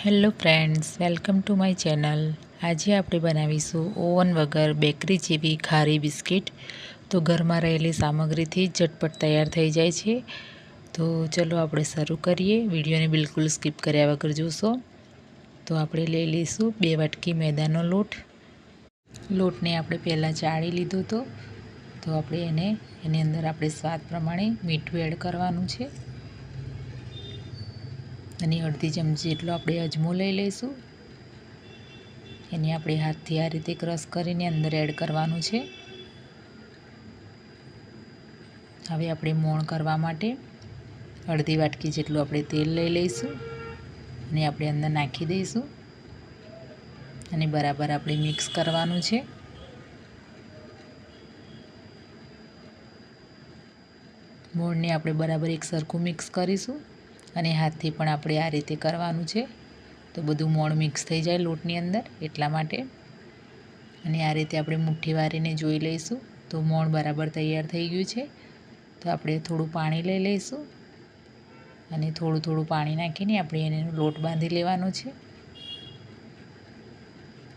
Hello friends, welcome to my channel. આજે આપણે બનાવીશું ઓવન વગર બેકરી જેવી ખારી બિસ્કિટ। તો ઘરમાં રહેલી સામગ્રીથી ઝટપટ તૈયાર થઈ જાય છે। તો ચલો આપણે શરૂ કરીએ। વિડીયોને બિલકુલ સ્કીપ કર્યા વગર જોશો। તો આપણે લઈ લઈશું 2 વાટકી મેદાનો લોટ। લોટને આપણે પહેલાં ચાળી લીધો હતો। તો આપણે એની અંદર આપણે સ્વાદ પ્રમાણે મીઠું એડ કરવાનું છે અને અડધી ચમચી જેટલો આપણે અજમો લઈ લઈશું। એને આપણે હાથથી આ રીતે ક્રશ કરીને અંદર એડ કરવાનું છે। હવે આપણે મોણ કરવા માટે અડધી વાટકી જેટલું આપણે તેલ લઈ લઈશું અને આપણે અંદર નાખી દઈશું અને બરાબર આપણે મિક્સ કરવાનું છે। મોણને આપણે બરાબર એક સરખું મિક્સ કરીશું અને હાથથી પણ આપણે આ રીતે કરવાનું છે। તો બધું મોણ મિક્સ થઈ જાય લોટની અંદર એટલા માટે। અને આ રીતે આપણે મુઠ્ઠી વારીને જોઈ લઈશું તો મોણ બરાબર તૈયાર થઈ ગયું છે। તો આપણે થોડું પાણી લઈ લઈશું અને થોડું પાણી નાખીને આપણે એનો લોટ બાંધી લેવાનો છે।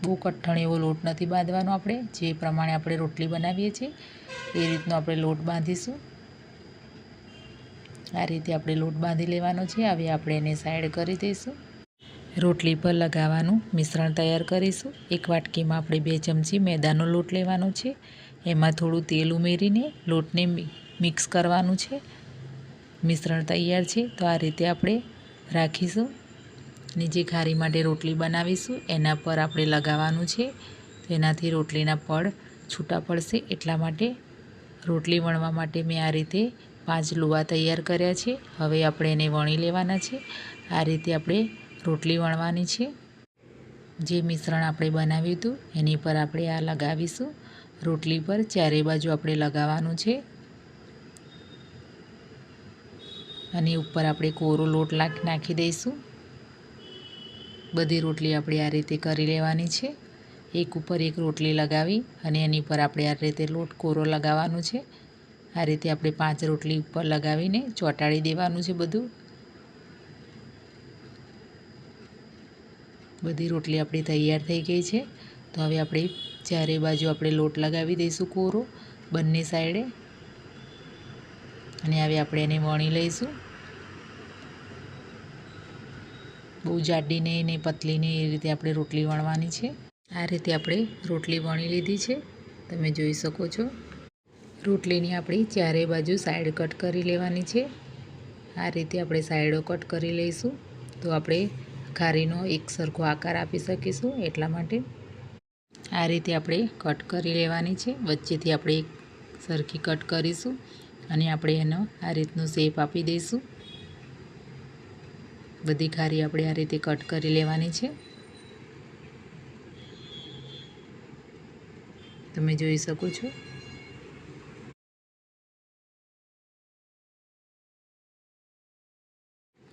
બહુ કઠણ એવો લોટ નથી બાંધવાનો, આપણે જે પ્રમાણે આપણે રોટલી બનાવીએ છીએ એ રીતનો આપણે લોટ બાંધીશું। આ રીતે આપણે લોટ બાંધી લેવાનો છે। હવે આપણે એને સાઈડ કરી દઈશું। રોટલી પર લગાવવાનું મિશ્રણ તૈયાર કરીશું। 1 વાટકીમાં આપણે 2 ચમચી મેદાનો લોટ લેવાનો છે। એમાં થોડું તેલ ઉમેરીને લોટને મિક્સ કરવાનું છે। મિશ્રણ તૈયાર છે તો આ રીતે આપણે રાખીશું અને જે ખારી માટે રોટલી બનાવીશું એના પર આપણે લગાવવાનું છે। તો એનાથી રોટલીના પડ છૂટા પડશે એટલા માટે રોટલી વણવા માટે મેં આ રીતે 5 લુવા તૈયાર કર્યા છે। હવે આપણે એને વણી લેવાના છે। આ રીતે આપણે રોટલી વણવાની છે। જે મિશ્રણ આપણે બનાવ્યું હતું એની પર આપણે આ લગાવીશું। રોટલી પર ચારે બાજુ આપણે લગાવવાનું છે અને ઉપર આપણે કોરો લોટ નાખી દઈશું। બધી રોટલી આપણે આ રીતે કરી લેવાની છે। એક ઉપર એક રોટલી લગાવી અને એની પર આપણે આ રીતે લોટ કોરો લગાવવાનું છે। આ રીતે આપણે 5 રોટલી ઉપર લગાવીને ચોંટાડી દેવાનું છે બધું। બધી રોટલી આપણી તૈયાર થઈ ગઈ છે। તો હવે આપણે ચારે બાજુ આપણે લોટ લગાવી દઈશું કોરો બંને સાઈડે અને હવે આપણે એને વણી લઈશું। બહુ જાડી ને પતલી ને એ રીતે આપણે રોટલી વણવાની છે। આ રીતે આપણે રોટલી વણી લીધી છે, તમે જોઈ શકો છો। રોટલીની આપણી ચારે બાજુ સાઈડ કટ કરી લેવાની છે। આ રીતે આપણે સાઈડો કટ કરી લઈશું તો આપણે ખારીનો એક સરખો આકાર આપી શકીશું એટલા માટે આ રીતે આપણે કટ કરી લેવાની છે। વચ્ચેથી આપણે એક સરખી કટ કરીશું અને આપણે એનો આ રીતનું શેપ આપી દઈશું। બધી ખારી આપણે આ રીતે કટ કરી લેવાની છે, તમે જોઈ શકો છો।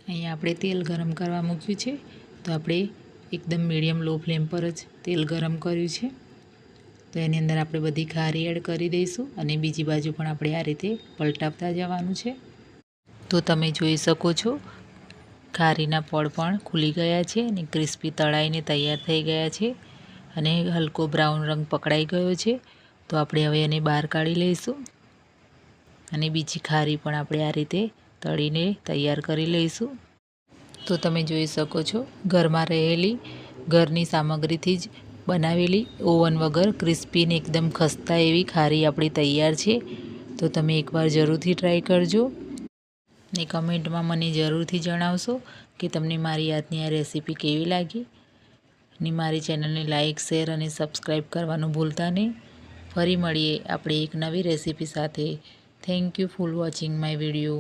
અહીંયા આપણે તેલ ગરમ કરવા મૂક્યું છે। તો આપણે એકદમ મીડિયમ લો ફ્લેમ પર જ તેલ ગરમ કર્યું છે। તો એની અંદર આપણે બધી ખારી એડ કરી દઈશું અને બીજી બાજુ પણ આપણે આ રીતે પલટાવતા જવાનું છે। તો તમે જોઈ શકો છો ખારીના પડ પણ ખુલી ગયા છે અને ક્રિસ્પી તળાઈને તૈયાર થઈ ગયા છે અને હલકો બ્રાઉન રંગ પકડાઈ ગયો છે। તો આપણે હવે એને બહાર કાઢી લઈશું અને બીજી ખારી પણ આપણે આ રીતે તળીને તૈયાર કરી લઈશું। તો તમે જોઈ શકો છો ઘરમાં રહેલી ઘરની સામગ્રીથી જ બનાવેલી ઓવન વગર ક્રિસ્પી ને એકદમ ખસ્તા એવી ખારી આપણી તૈયાર છે। તો તમે એકવાર જરૂરથી ટ્રાય કરજો ને કમેન્ટમાં મને જરૂરથી જણાવશો કે તમને મારી આજની આ રેસીપી કેવી લાગી ને મારી ચેનલને લાઇક, શેર અને સબસ્ક્રાઈબ કરવાનું ભૂલતા નહીં। ફરી મળીએ આપણે એક નવી રેસીપી સાથે। Thank you for watching my video.